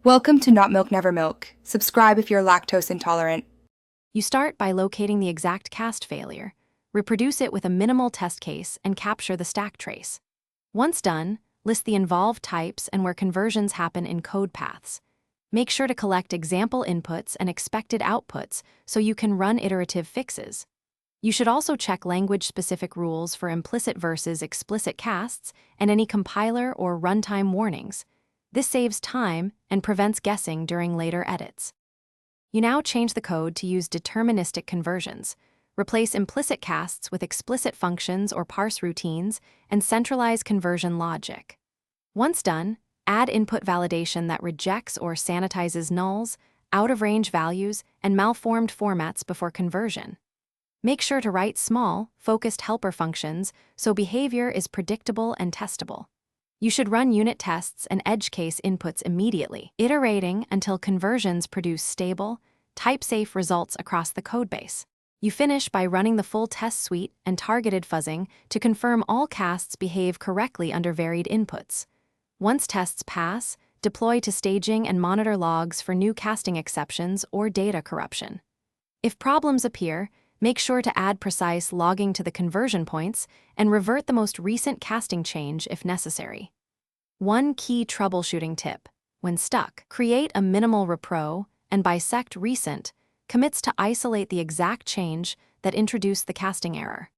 Welcome to Not Milk Never Milk. Subscribe if you're lactose intolerant. You start by locating the exact cast failure, reproduce it with a minimal test case, and capture the stack trace. Once done, list the involved types and where conversions happen in code paths. Make sure to collect example inputs and expected outputs so you can run iterative fixes. You should also check language-specific rules for implicit versus explicit casts and any compiler or runtime warnings. This saves time and prevents guessing during later edits. You now change the code to use deterministic conversions, replace implicit casts with explicit functions or parse routines, and centralize conversion logic. Once done, add input validation that rejects or sanitizes nulls, out-of-range values, and malformed formats before conversion. Make sure to write small, focused helper functions so behavior is predictable and testable. You should run unit tests and edge case inputs immediately, iterating until conversions produce stable, type-safe results across the codebase. You finish by running the full test suite and targeted fuzzing to confirm all casts behave correctly under varied inputs. Once tests pass, deploy to staging and monitor logs for new casting exceptions or data corruption. If problems appear, make sure to add precise logging to the conversion points and revert the most recent casting change if necessary. One key troubleshooting tip: when stuck, create a minimal repro and bisect recent commits to isolate the exact change that introduced the casting error.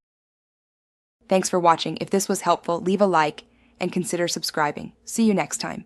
Thanks for watching. If this was helpful, leave a like and consider subscribing. See you next time.